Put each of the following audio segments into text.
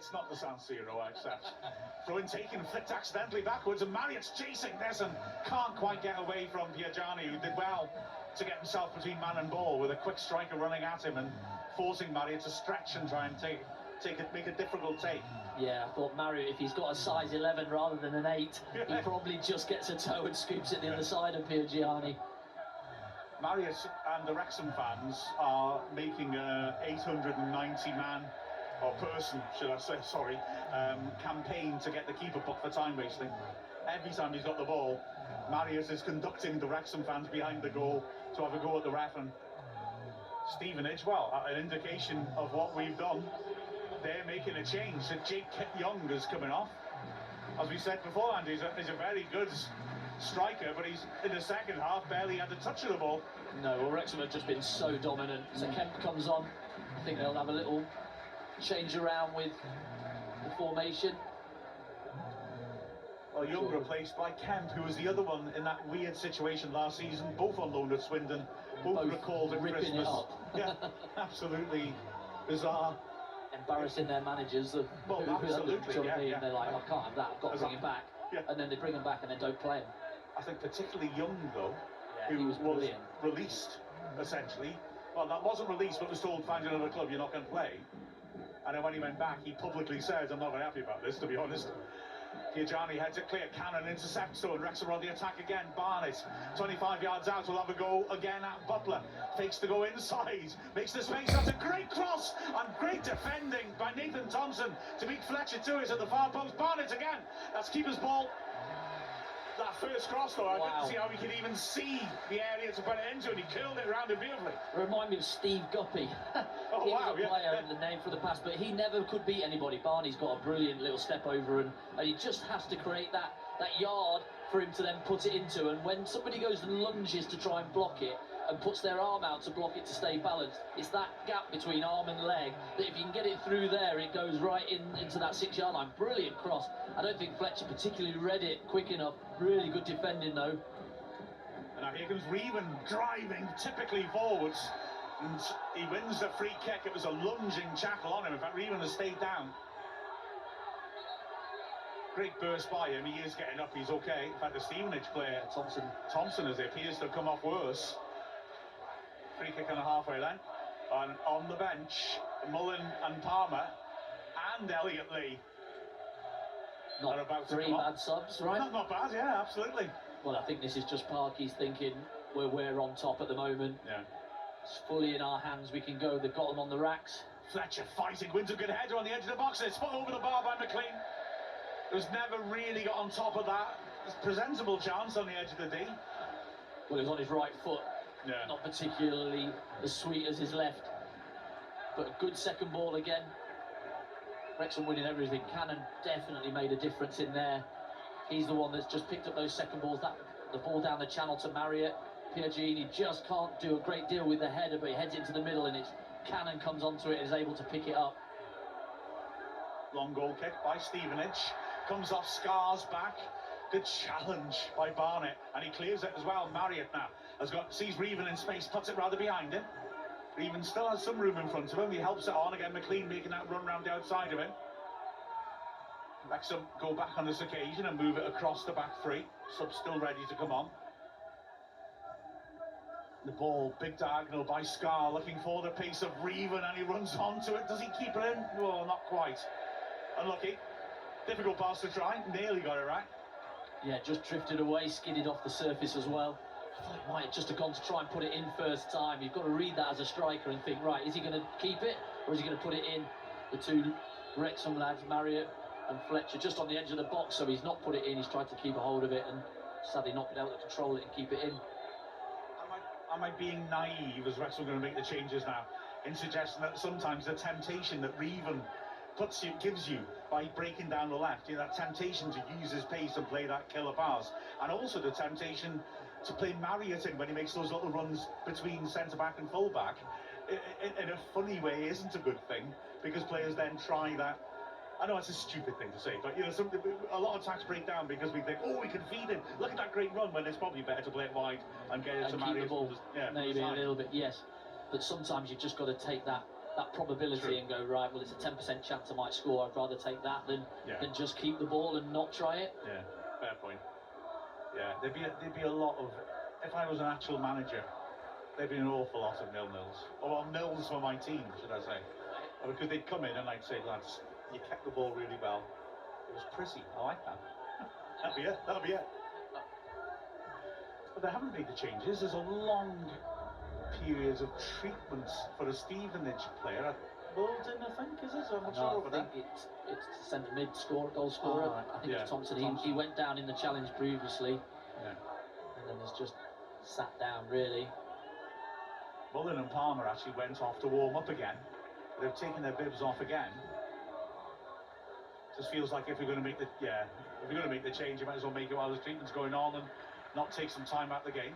It's not the San Siro, I accept. Throw-in taken, flicked accidentally backwards, and Marriott's chasing this and can't quite get away from Piergianni, who did well to get himself between man and ball with a quick striker running at him and forcing Marriott to stretch and try and make a difficult take. Yeah, I thought Marriott, if he's got a size 11 rather than an 8, he probably just gets a toe and scoops it the other side of Piergianni. Marriott and the Wrexham fans are making a 890-man, or person, should I say, sorry, campaign to get the keeper booked for time wasting. Every time he's got the ball, Marriott is conducting the Wrexham fans behind the goal to have a go at the ref. And Stevenage, well, an indication of what we've done. They're making a change. So Jake Young is coming off. As we said before, Andy, he's a very good striker, but he's in the second half barely had a touch of the ball. No, well, Wrexham have just been so dominant. So Kemp comes on. I think they'll have a little change around with the formation. Well, Young replaced by Kemp, who was the other one in that weird situation last season, both on loan at Swindon, both recalled at Christmas. Yeah, absolutely bizarre. Embarrassing their managers. Well, absolutely, yeah. They're like, I can't have that, I've got to bring him back. Yeah. And then they bring him back and they don't play him. I think particularly Young, though, yeah, who was released, essentially. Well, that wasn't released, but was told, find another club, you're not going to play. And then when he went back, he publicly says, I'm not very happy about this, to be honest. Piergianni heads it clear, Cannon intercepts, so and Wrexham are on the attack again. Barnett, 25 yards out, will have a go again at Butler. Fakes to go inside, makes the space, that's a great cross, and great defending by Nathan Thompson to beat Fletcher to it at the far post. Barnett again, that's keeper's ball. That first cross, though, I didn't see how he could even see the area to put it into, and he curled it around it beautifully. Remind me of Steve Guppy. Oh, he wow, was a player, the name for the past, but he never could beat anybody. Barney's got a brilliant little step over, and he just has to create that yard for him to then put it into, and when somebody goes and lunges to try and block it, and puts their arm out to block it to stay balanced, it's that gap between arm and leg that if you can get it through there, it goes right into that 6-yard line. Brilliant cross. I don't think Fletcher particularly read it quick enough. Really good defending though. And now here comes Reevan driving typically forwards, and he wins the free kick. It was a lunging tackle on him. In fact, Reevan has stayed down. Great burst by him. He is getting up. He's okay. In fact, the Stevenage player Thompson, as it appears to have come off worse. Free kick on the halfway line. And on the bench, Mullen and Palmer and Elliot Lee. Not about 3 bad subs, right? Not bad, yeah, absolutely. Well, I think this is just Parky's thinking we're on top at the moment. Yeah. It's fully in our hands. We can go. They've got them on the racks. Fletcher fighting, wins a good header on the edge of the box. It's put over the bar by McLean. It was never really got on top of that. Presentable chance on the edge of the D. Well, it was on his right foot. Yeah. Not particularly as sweet as his left. But a good second ball again. Wrexham winning everything. Cannon definitely made a difference in there. He's the one that's just picked up those second balls. The ball down the channel to Marriott. Piergianni just can't do a great deal with the header, but he heads into the middle and it's Cannon comes onto it and is able to pick it up. Long goal kick by Stevenage. Comes off Scar's back. Good challenge by Barnett, and he clears it as well. Marriott now sees Reevan in space, puts it rather behind him. Reevan still has some room in front of him. He helps it on again. McLean making that run round the outside of him. Wrexham go back on this occasion and move it across the back three. Subs still ready to come on. The ball, big diagonal by Scar, looking for the pace of Reevan, and he runs onto it. Does he keep it in? No, not quite. Unlucky. Difficult pass to try. Nearly got it right. Yeah, just drifted away, skidded off the surface as well. I thought he might have just have gone to try and put it in first time. You've got to read that as a striker and think, right, is he going to keep it or is he going to put it in? The two Wrexham lads, Marriott and Fletcher, just on the edge of the box, so he's not put it in. He's tried to keep a hold of it and sadly not been able to control it and keep it in. Am I being naive as Wrexham are going to make the changes now in suggesting that sometimes the temptation that Reevan gives you by breaking down the left, you know, that temptation to use his pace and play that killer pass, and also the temptation to play Marriott in when he makes those little runs between centre-back and full-back, in a funny way isn't a good thing, because players then try that. I know it's a stupid thing to say, but you know, a lot of attacks break down because we think, oh, we can feed him. Look at that great run, when it's probably better to play it wide and get it to Marriott. Maybe a little bit, yes. But sometimes you've just got to take that that probability True. and go, right, well, it's a 10% chance I might score. I'd rather take that than just keep the ball and not try it. Yeah, fair point. Yeah, there'd be a lot of, if I was an actual manager, there'd be an awful lot of nil-nils. Or well, nils for my team, should I say. Because they'd come in and I'd say, lads, you kept the ball really well. It was pretty, I like that. That'll be it. But they haven't made the changes. There's a long period of treatment for a Stevenage player. Bolton, I think, is it? I'm not sure over I think it's centre mid goal scorer. I think it's Thompson. He went down in the challenge previously. Yeah. And then has just sat down, really. Mullen and Palmer actually went off to warm up again. They've taken their bibs off again. Just feels like if we're going to make the change, you might as well make it while the treatment's going on and not take some time out of the game.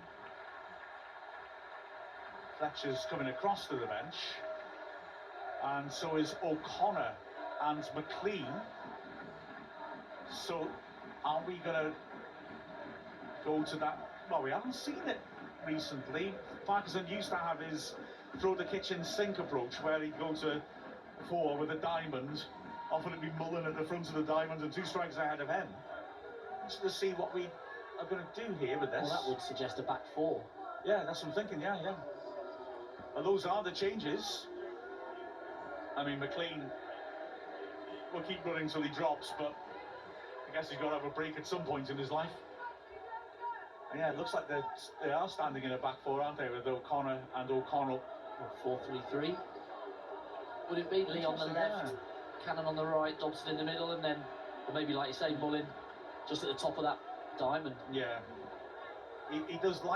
Fletcher's coming across to the bench, and so is O'Connor and McLean. So are we going to go to that? Well, we haven't seen it recently. Parkinson used to have his throw the kitchen sink approach, where he'd go to 4 with a diamond. Often it'd be Mullen at the front of the diamond and 2 strikes ahead of him. Just to see what we are going to do here with this. Well, that would suggest a back 4. Yeah, that's what I'm thinking. Yeah. And those are the changes. I mean, McLean will keep running till he drops, but I guess he's got to have a break at some point in his life. And yeah, it looks like they are standing in a back 4, aren't they, with O'Connor and O'Connell. 4-3-3. Would it be Lee on the left, Cannon on the right, Dobson in the middle, and then maybe, like you say, Mullen just at the top of that diamond? Yeah. He does like